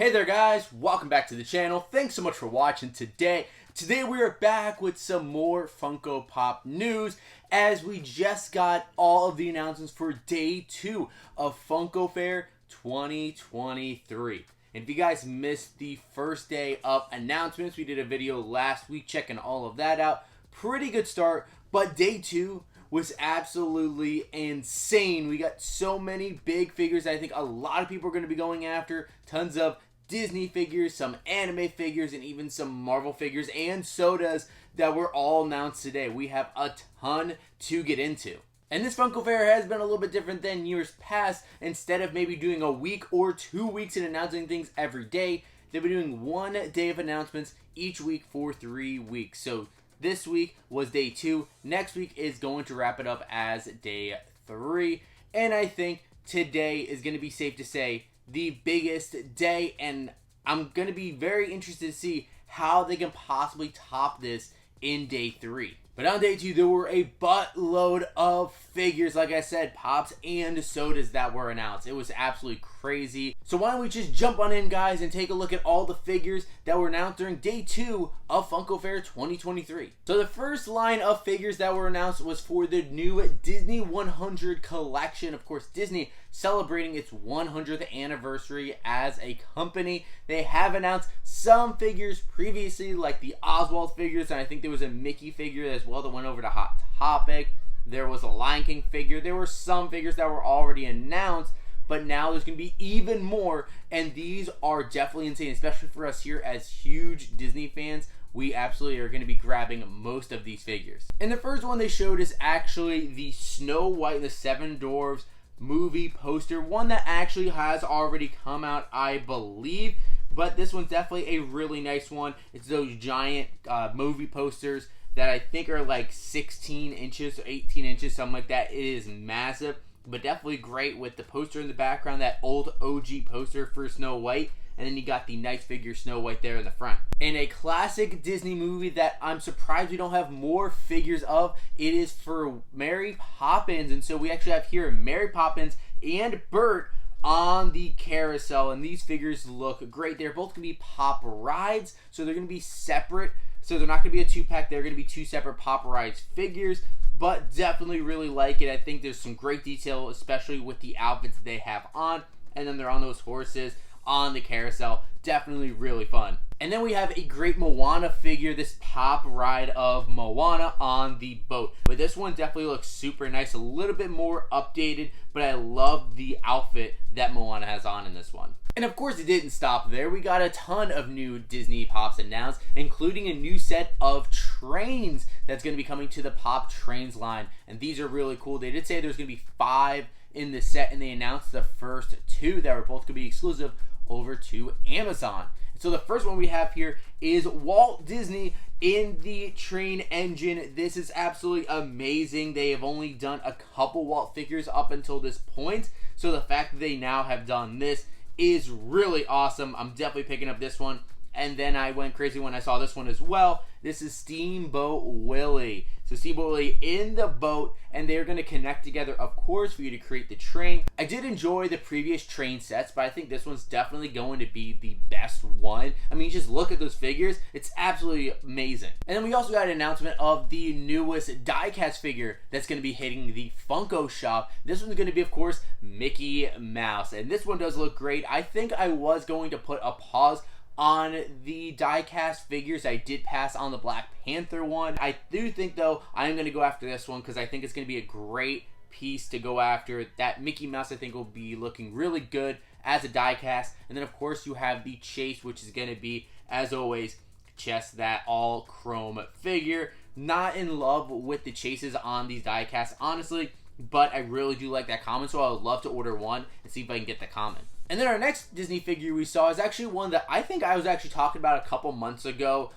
Hey there guys, welcome back to the channel. Thanks so much for watching today. Today we are back with some more Funko Pop news as we just got all of the announcements for day 2 of Funko Fair 2023. And if you guys missed the first day of announcements, we did a video last week checking all of that out. Pretty good start, but day 2 was absolutely insane. We got so many big figures that I think a lot of people are going to be going after. Tons of Disney figures, some anime figures, and even some Marvel figures and sodas that were all announced today. We have a ton to get into. And this Funko Fair has been a little bit different than years past. Instead of maybe doing a week or 2 weeks and announcing things every day, they'll be doing 1 day of announcements each week for 3 weeks. So this week was day 2. Next week is going to wrap it up as day 3. And I think today is going to be safe to say the biggest day. And I'm going to be very interested to see how they can possibly top this in day 3. But on day 2, there were a buttload of figures, like I said, pops and sodas that were announced. It was absolutely crazy. So why don't we just jump on in, guys, and take a look at all the figures that were announced during day 2 of Funko Fair 2023. So the first line of figures that were announced was for the new Disney 100 collection. Of course, Disney celebrating its 100th anniversary as a company. They have announced some figures previously, like the Oswald figures, and I think there was a Mickey figure as well that went over to Hot Topic. There was a Lion King figure. There were some figures that were already announced, but now there's going to be even more, and these are definitely insane, especially for us here as huge Disney fans. We absolutely are going to be grabbing most of these figures. And the first one they showed is actually the Snow White and the Seven Dwarfs movie poster, one that actually has already come out, I believe, but this one's definitely a really nice one. It's those giant movie posters that I think are like 16 inches or 18 inches, something like that. It is massive, but definitely great with the poster in the background, that old OG poster for Snow White, and then you got the nice figure Snow White there in the front. And a classic Disney movie that I'm surprised we don't have more figures of, it is for Mary Poppins. And so we actually have here Mary Poppins and Bert on the carousel, and these figures look great. They're both going to be Pop Rides, so they're going to be separate. So they're not going to be a 2-pack. They're going to be 2 separate Pop Rides figures, but definitely really like it. I think there's some great detail, especially with the outfits they have on, and then they're on those horses on the carousel. Definitely really fun. And then we have a great Moana figure, this Pop Ride of Moana on the boat. But this one definitely looks super nice, a little bit more updated, but I love the outfit that Moana has on in this one. And of course it didn't stop there. We got a ton of new Disney Pops announced, including a new set of trains that's going to be coming to the Pop Trains line. And these are really cool. They did say there's going to be 5 in the set, and they announced the first 2 that were both going to be exclusive over to Amazon. So the first one we have here is Walt Disney in the train engine. This is absolutely amazing. They have only done a couple Walt figures up until this point, so the fact that they now have done this is really awesome. I'm definitely picking up this one. And then I went crazy when I saw this one as well. This is Steamboat Willie. So Steamboat Willie in the boat, and they're going to connect together, of course, for you to create the train. I did enjoy the previous train sets, but I think this one's definitely going to be the best one. I mean, just look at those figures. It's absolutely amazing. And then we also got an announcement of the newest die-cast figure that's going to be hitting the Funko shop. This one's going to be, of course, Mickey Mouse. And this one does look great. I think I was going to put a pause on the die-cast figures. I did pass on the Black Panther one. I do think, though, I'm going to go after this one because I think it's going to be a great piece to go after. That Mickey Mouse, I think, will be looking really good as a die-cast. And then, of course, you have the Chase, which is going to be, as always, just that all-chrome figure. Not in love with the Chases on these die-casts, honestly, but I really do like that common, so I would love to order one and see if I can get the common. And then our next Disney figure we saw is actually one that I think I was actually talking about a couple months ago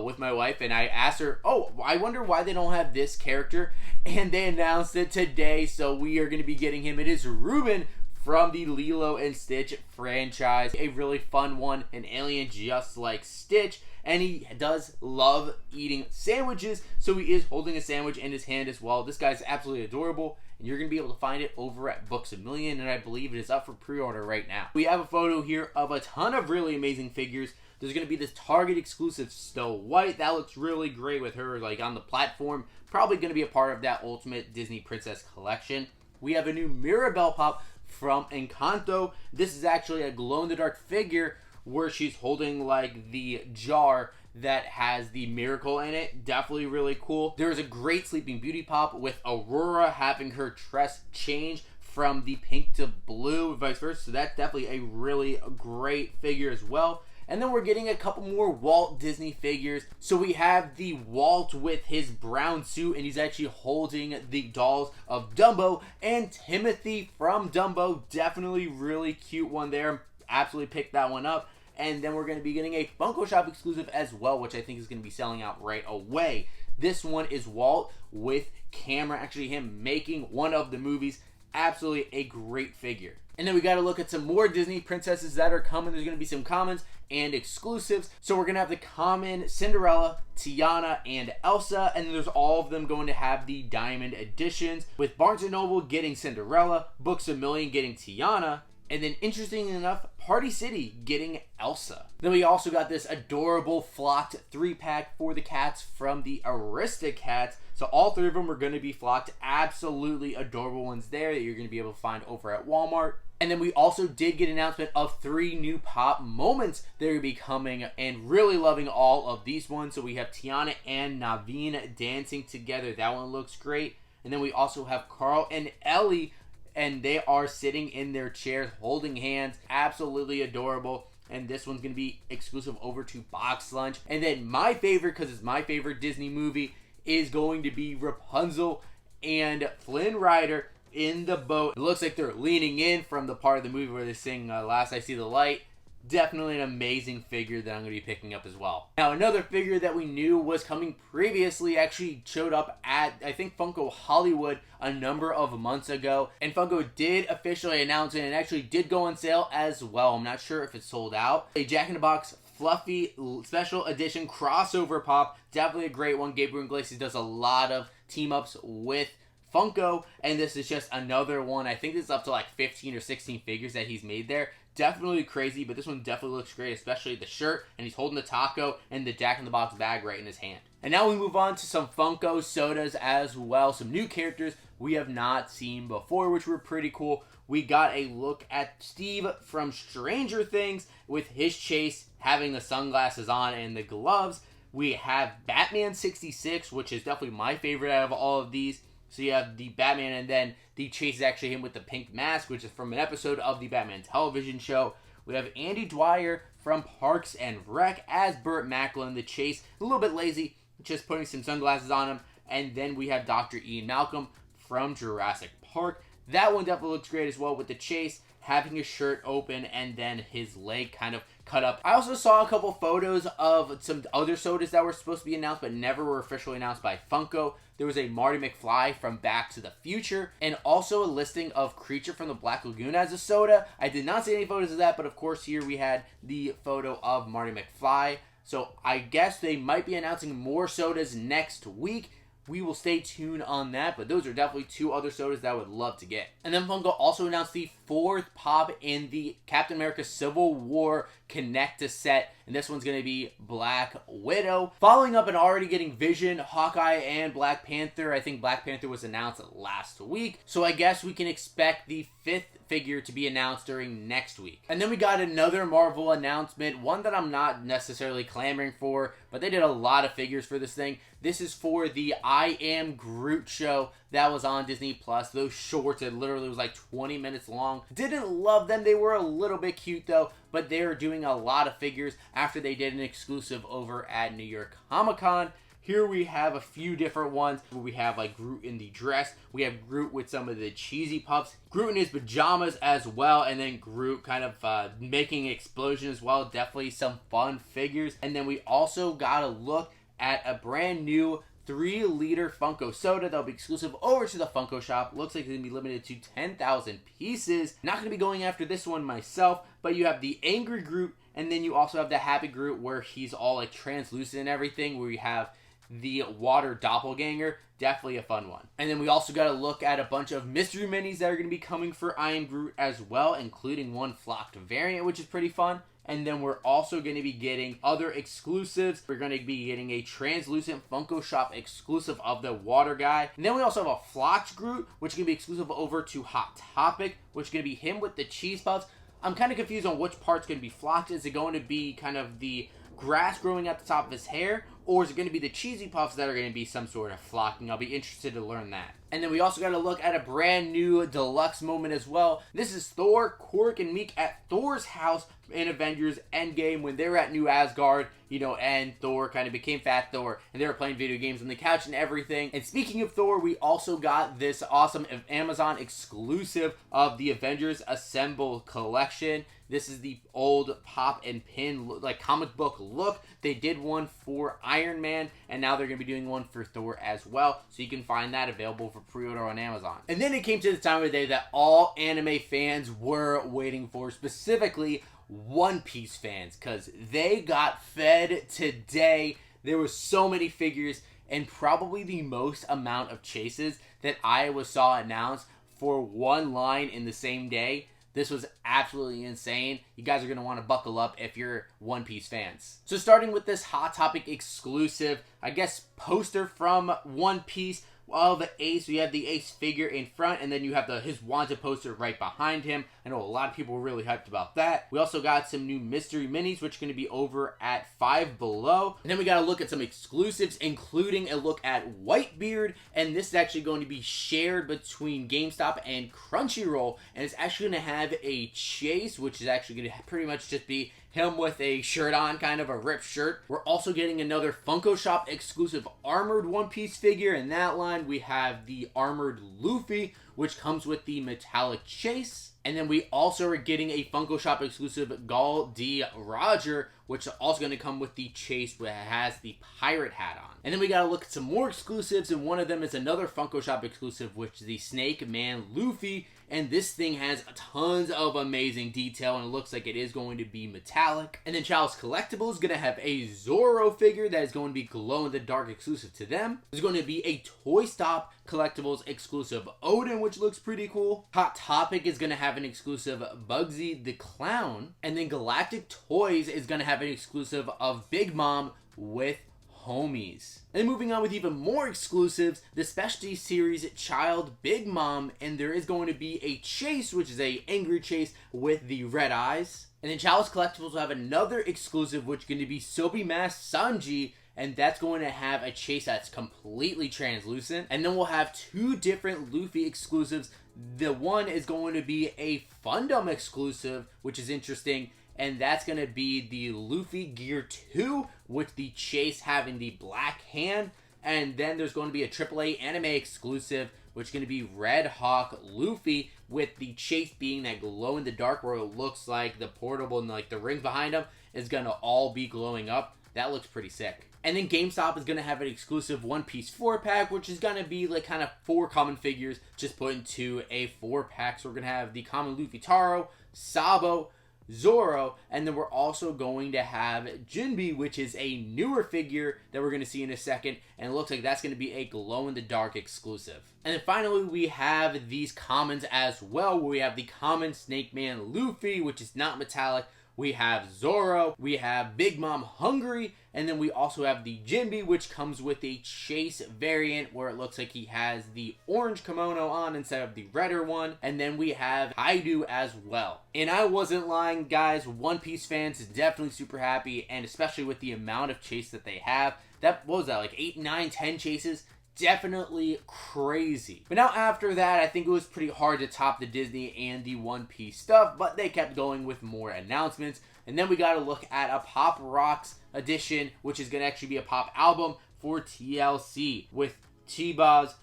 with my wife, and I asked her, oh, I wonder why they don't have this character, and they announced it today, so we are going to be getting him. It is Ruben from the Lilo and Stitch franchise. A really fun one, an alien just like Stitch, and he does love eating sandwiches, so he is holding a sandwich in his hand as well. This guy's absolutely adorable, and you're going to be able to find it over at Books A Million, and I believe it is up for pre-order right now. We have a photo here of a ton of really amazing figures. There's going to be this Target exclusive Snow White. That looks really great with her like on the platform. Probably going to be a part of that Ultimate Disney Princess collection. We have a new Mirabelle Pop from Encanto. This is actually a glow-in-the-dark figure where she's holding like the jar that has the miracle in it. Definitely really cool. There is a great Sleeping Beauty Pop with Aurora having her tress change from the pink to blue, vice versa. So that's definitely a really great figure as well. And then we're getting a couple more Walt Disney figures. So we have the Walt with his brown suit, and he's actually holding the dolls of Dumbo and Timothy from Dumbo. Definitely really cute one there. Absolutely picked that one up. And then we're going to be getting a Funko Shop exclusive as well, which I think is going to be selling out right away. This one is Walt with camera, actually him making one of the movies. Absolutely a great figure. And then we got to look at some more Disney princesses that are coming. There's going to be some commons and exclusives. So we're going to have the common Cinderella, Tiana, and Elsa. And then there's all of them going to have the diamond editions, with Barnes & Noble getting Cinderella, Books A Million getting Tiana, and then interestingly enough, Party City getting Elsa. Then we also got this adorable flocked 3-pack for the cats from the Aristocats. So all 3 of them are going to be flocked. Absolutely adorable ones there that you're going to be able to find over at Walmart. And then we also did get an announcement of 3 new pop moments that are going to be coming, and really loving all of these ones. So we have Tiana and Naveen dancing together. That one looks great. And then we also have Carl and Ellie, and they are sitting in their chairs holding hands. Absolutely adorable. And this one's going to be exclusive over to Box Lunch. And then my favorite, because it's my favorite Disney movie, is going to be Rapunzel and Flynn Rider in the boat. It looks like they're leaning in from the part of the movie where they sing Last I See the Light. Definitely an amazing figure that I'm going to be picking up as well. Now, another figure that we knew was coming previously actually showed up at, I think, Funko Hollywood a number of months ago. And Funko did officially announce it, and actually did go on sale as well. I'm not sure if it's sold out. A Jack in the Box Fluffy Special Edition Crossover Pop. Definitely a great one. Gabriel Iglesias does a lot of team-ups with Funko, and this is just another one. I think this is up to like 15 or 16 figures that he's made there. Definitely crazy, but this one definitely looks great, especially the shirt, and he's holding the taco and the Jack in the Box bag right in his hand. And now we move on to some Funko sodas as well. Some new characters we have not seen before, which were pretty cool. We got a look at Steve from Stranger Things with his chase, having the sunglasses on and the gloves. We have Batman 66, which is definitely my favorite out of all of these. So you have the Batman, and then the chase is actually him with the pink mask, which is from an episode of the Batman television show. We have Andy Dwyer from Parks and Rec as Burt Macklin. The chase, a little bit lazy, just putting some sunglasses on him. And then we have Dr. Ian Malcolm from Jurassic Park. That one definitely looks great as well, with the chase having his shirt open and then his leg kind of cut up. I also saw a couple photos of some other sodas that were supposed to be announced but never were officially announced by Funko. There was a Marty McFly from Back to the Future, and also a listing of Creature from the Black Lagoon as a soda. I did not see any photos of that, but of course here we had the photo of Marty McFly. So I guess they might be announcing more sodas next week. We will stay tuned on that, but those are definitely 2 other sodas that I would love to get. And then Funko also announced the 4th pop in the Captain America Civil War Connect-A set, and this one's going to be Black Widow. Following up and already getting Vision, Hawkeye, and Black Panther. I think Black Panther was announced last week, so I guess we can expect the 5th figure to be announced during next week. And then we got another Marvel announcement, one that I'm not necessarily clamoring for, but they did a lot of figures for this thing. This is for the I Am Groot show that was on Disney Plus. Those shorts, it literally was like 20 minutes long. Didn't love them. They were a little bit cute though, but they are doing a lot of figures after they did an exclusive over at New York Comic Con. Here we have a few different ones where we have like Groot in the dress. We have Groot with some of the cheesy puffs. Groot in his pajamas as well. And then Groot kind of making an explosion as well. Definitely some fun figures. And then we also got a look at a brand new 3-liter Funko soda that'll be exclusive over to the Funko shop. Looks like it's going to be limited to 10,000 pieces. Not going to be going after this one myself, but you have the Angry Groot, and then you also have the Happy Groot where he's all like translucent and everything, where you have the water doppelganger. definitely a fun one. And then we also got to look at a bunch of mystery minis that are going to be coming for I Am Groot as well, including one flocked variant, which is pretty fun. And then we're also going to be getting other exclusives. We're going to be getting a translucent Funko Shop exclusive of the water guy. And then we also have a flocked Groot, which is going to be exclusive over to Hot Topic, which is going to be him with the cheese puffs. I'm kind of confused on which part's going to be flocked. Is it going to be kind of the grass growing at the top of his hair, or is it going to be the cheesy puffs that are going to be some sort of flocking? I'll be interested to learn that. And then we also got to look at a brand new deluxe moment as well. This is Thor, Korg, and Meek at Thor's house in Avengers Endgame when they were at New Asgard, you know, and Thor kind of became Fat Thor, and they were playing video games on the couch and everything. And speaking of Thor, we also got this awesome Amazon exclusive of the Avengers Assemble collection. This is the old pop and pin, like comic book look. They did one for Iron Man, and now they're going to be doing one for Thor as well. So you can find that available for pre-order on Amazon. And then it came to the time of the day that all anime fans were waiting for, specifically One Piece fans, because they got fed today. There were so many figures and probably the most amount of chases that I saw announced for one line in the same day. This was absolutely insane. You guys are going to want to buckle up if you're One Piece fans. So starting with this Hot Topic exclusive, I guess, poster from One Piece of Ace. We have the Ace figure in front, and then you have his wanted poster right behind him. I know a lot of people were really hyped about that. We also got some new mystery minis, which are going to be over at Five Below. And then we got to look at some exclusives, including a look at Whitebeard, and this is actually going to be shared between GameStop and Crunchyroll, and it's actually going to have a chase, which is actually going to pretty much just be him with a shirt on, kind of a ripped shirt. We're also getting another Funko Shop exclusive armored One Piece figure. In that line, we have the armored Luffy, which comes with the metallic chase. And then we also are getting a Funko Shop exclusive Gall D. Roger, which is also going to come with the chase, which has the pirate hat on. And then we got to look at some more exclusives, and one of them is another Funko Shop exclusive, which is the Snake Man Luffy. And this thing has tons of amazing detail, and it looks like it is going to be metallic. And then Child's Collectibles is going to have a Zoro figure that is going to be glow-in-the-dark exclusive to them. There's going to be a Toy Stop Collectibles exclusive Odin, which looks pretty cool. Hot Topic is going to have an exclusive Bugsy the Clown. And then Galactic Toys is going to have an exclusive of Big Mom with homies. And moving on with even more exclusives, the specialty series Child Big Mom, and there is going to be a chase, which is a angry chase with the red eyes. And then Child's Collectibles will have another exclusive, which is going to be Sobi Mask Sanji, and that's going to have a chase that's completely translucent. And then we'll have two different Luffy exclusives. The one is going to be a Fundum exclusive, which is interesting, and that's going to be the Luffy Gear 2 with the chase having the black hand. And then there's going to be a AAA anime exclusive, which is going to be Red Hawk Luffy with the chase being that glow in the dark, where it looks like the portable and like the rings behind him is going to all be glowing up. That looks pretty sick. And then GameStop is going to have an exclusive One Piece 4-pack, which is going to be like kind of 4 common figures just put into a 4-pack. So we're going to have the common Luffy Taro, Sabo, Zoro, and then we're also going to have Jinbe, which is a newer figure that we're going to see in a second, and it looks like that's going to be a glow-in-the-dark exclusive. And then finally, we have these commons as well, where we have the common Snake Man Luffy, which is not metallic. We have Zoro, we have Big Mom Hungry, and then we also have the Jinbe, which comes with a chase variant where it looks like he has the orange kimono on instead of the redder one. And then we have Kaido as well. And I wasn't lying, guys. One Piece fans is definitely super happy, and especially with the amount of chase that they have. What was that, like 8, 9, 10 chases? Definitely crazy. But now after that, I think it was pretty hard to top the Disney and the One Piece stuff, but they kept going with more announcements. And then we got to look at a Pop Rocks edition, which is going to actually be a pop album for TLC with T-Boz,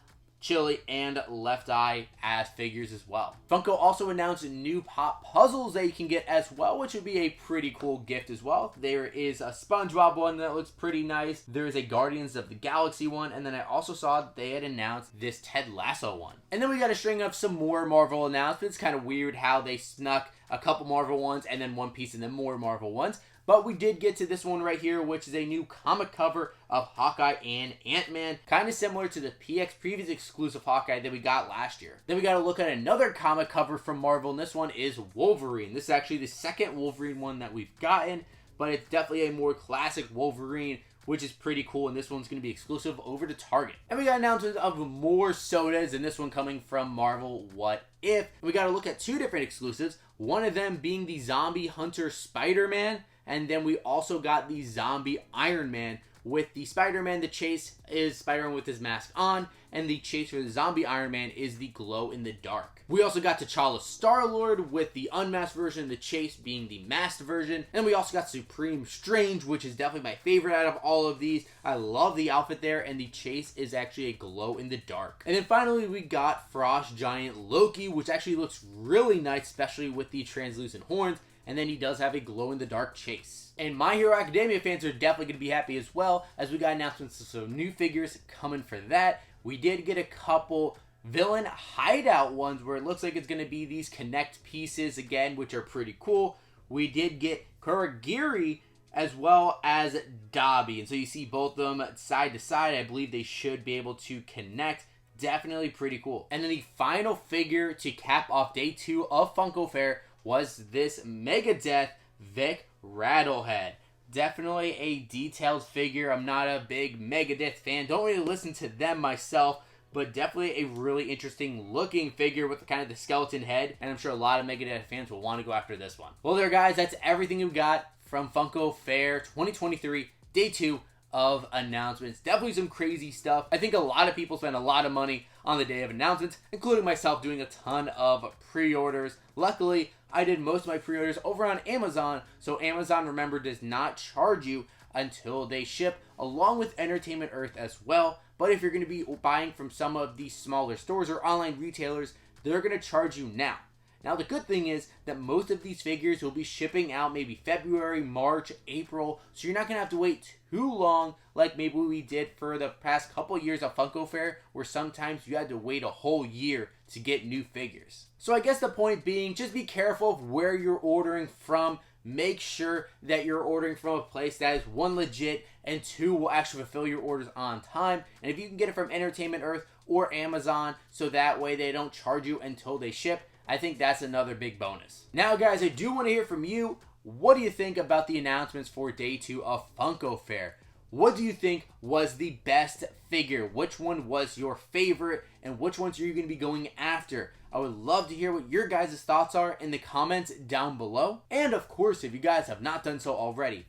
Chili, and Left Eye as figures as well. Funko also announced new pop puzzles that you can get as well, which would be a pretty cool gift as well. There is a SpongeBob one that looks pretty nice. There is a Guardians of the Galaxy one, and then I also saw they had announced this Ted Lasso one. And then we got a string of some more Marvel announcements. Kind of weird how they snuck a couple Marvel ones, and then One Piece, and then more Marvel ones. But we did get to this one right here, which is a new comic cover of Hawkeye and Ant-Man. Kind of similar to the previous exclusive Hawkeye that we got last year. Then we got to look at another comic cover from Marvel, and this one is Wolverine. This is actually the second Wolverine one that we've gotten, but it's definitely a more classic Wolverine, which is pretty cool, and this one's going to be exclusive over to Target. And we got announcements of more sodas, and this one coming from Marvel What If. We got to look at two different exclusives, one of them being the Zombie Hunter Spider-Man, and then we also got the Zombie Iron Man. With the Spider-Man, the chase is Spider-Man with his mask on, and the chase for the Zombie Iron Man is the glow in the dark. We also got T'Challa Star-Lord with the unmasked version, the chase being the masked version. And we also got Supreme Strange, which is definitely my favorite out of all of these. I love the outfit there, and the chase is actually a glow in the dark. And then finally, we got Frost Giant Loki, which actually looks really nice, especially with the translucent horns. And then he does have a glow-in-the-dark chase. And My Hero Academia fans are definitely going to be happy as well, as we got announcements of some new figures coming for that. We did get a couple villain hideout ones where it looks like it's going to be these connect pieces again, which are pretty cool. We did get Kuragiri as well as Dobby. And so you see both of them side to side. I believe they should be able to connect. Definitely pretty cool. And then the final figure to cap off day 2 of Funko Fair was this Megadeth Vic Rattlehead. Definitely a detailed figure. I'm not a big Megadeth fan. Don't really listen to them myself, but definitely a really interesting looking figure with kind of the skeleton head, and I'm sure a lot of Megadeth fans will want to go after this one. Well there guys, that's everything we got from Funko Fair 2023, day 2 of announcements. Definitely some crazy stuff. I think a lot of people spend a lot of money on the day of announcements, including myself doing a ton of pre-orders. Luckily, I did most of my pre-orders over on Amazon, so Amazon, remember, does not charge you until they ship, along with Entertainment Earth as well. But if you're going to be buying from some of these smaller stores or online retailers, they're going to charge you now. Now, the good thing is that most of these figures will be shipping out maybe February, March, April, so you're not going to have to wait too long like maybe we did for the past couple years of Funko Fair, where sometimes you had to wait a whole year to get new figures. So I guess the point being, just be careful of where you're ordering from. Make sure that you're ordering from a place that is, 1, legit, and 2, will actually fulfill your orders on time. And if you can get it from Entertainment Earth or Amazon, so that way they don't charge you until they ship, I think that's another big bonus. Now guys, I do want to hear from you. What do you think about the announcements for day 2 of Funko Fair? What do you think was the best figure? Which one was your favorite? And which ones are you going to be going after? I would love to hear what your guys' thoughts are in the comments down below. And of course, if you guys have not done so already,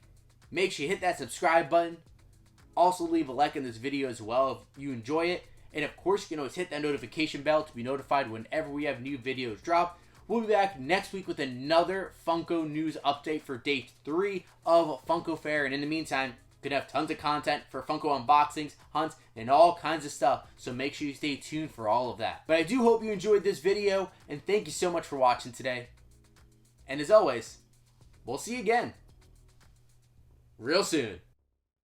make sure you hit that subscribe button. Also leave a like in this video as well if you enjoy it. And of course, you can always hit that notification bell to be notified whenever we have new videos drop. We'll be back next week with another Funko news update for day 3 of Funko Fair. And in the meantime, gonna have tons of content for Funko unboxings, hunts, and all kinds of stuff. So make sure you stay tuned for all of that. But I do hope you enjoyed this video, and thank you so much for watching today. And as always, we'll see you again real soon.